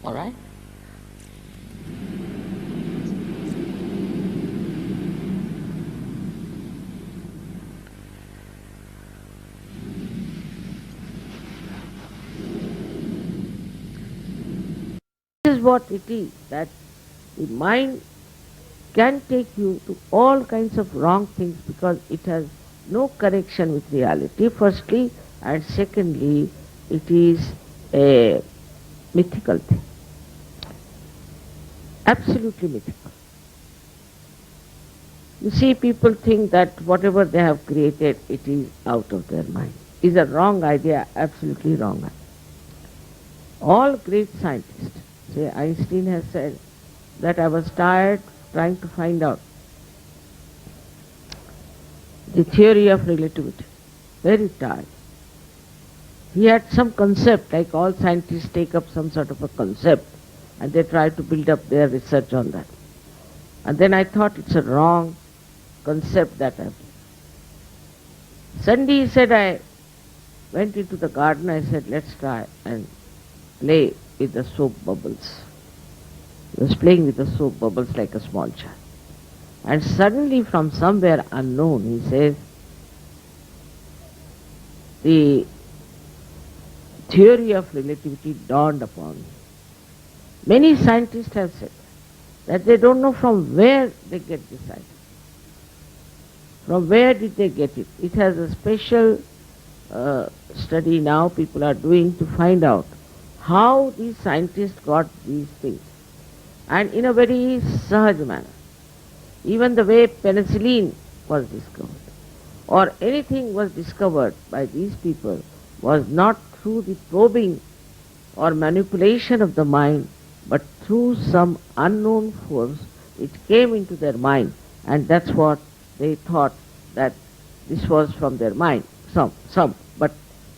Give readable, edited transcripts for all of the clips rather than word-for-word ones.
All right? This is what it is, that the mind can take you to all kinds of wrong things because it has no connection with reality, firstly, and secondly, it is a mythical thing, absolutely mythical. You see, people think that whatever they have created, it is out of their mind. Is a wrong idea, absolutely wrong idea. All great scientists, say Einstein has said that I was tired trying to find out the theory of relativity. Very tired. He had some concept, like all scientists take up some sort of a concept and they try to build up their research on that. And then I thought it's a wrong concept that I've. Suddenly he said, I went into the garden, I said, let's try and play with the soap bubbles. He was playing with the soap bubbles like a small child. And suddenly from somewhere unknown, he says, the theory of relativity dawned upon me. Many scientists have said that they don't know from where they get this idea. From where did they get it? It has a special study now people are doing to find out how these scientists got these things. And in a very sahaj manner. Even the way penicillin was discovered or anything was discovered by these people was not through the probing or manipulation of the mind, but through some unknown force. It came into their mind, and that's what they thought, that this was from their mind. Some, but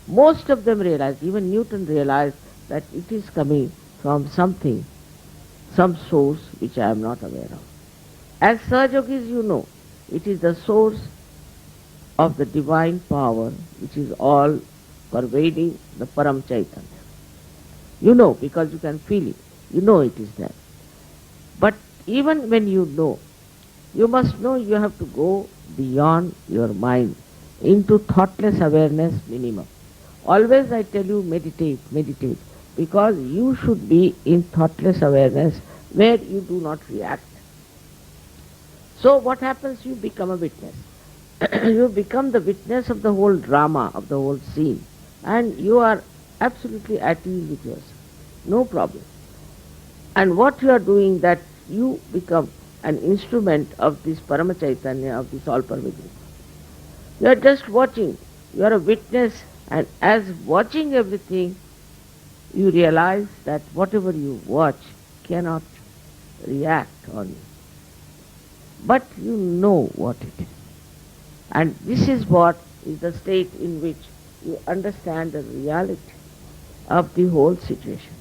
most of them realized, even Newton realized, that it is coming from something, some source which I am not aware of. As Sahajogis, you know, it is the source of the divine power which is all pervading the Param Chaitanya. You know, because you can feel it. You know it is there. But even when you know, you must know you have to go beyond your mind into thoughtless awareness minimum. Always I tell you, meditate, meditate, because you should be in thoughtless awareness where you do not react. So what happens? You become a witness. You become the witness of the whole drama, of the whole scene, and you are absolutely at ease with yourself. No problem. And what you are doing, that you become an instrument of this Parama Chaitanya, of this all-pervading. You are just watching. You are a witness, and as watching everything, you realize that whatever you watch cannot react on you. But you know what it is. And this is what is the state in which you understand the reality of the whole situation.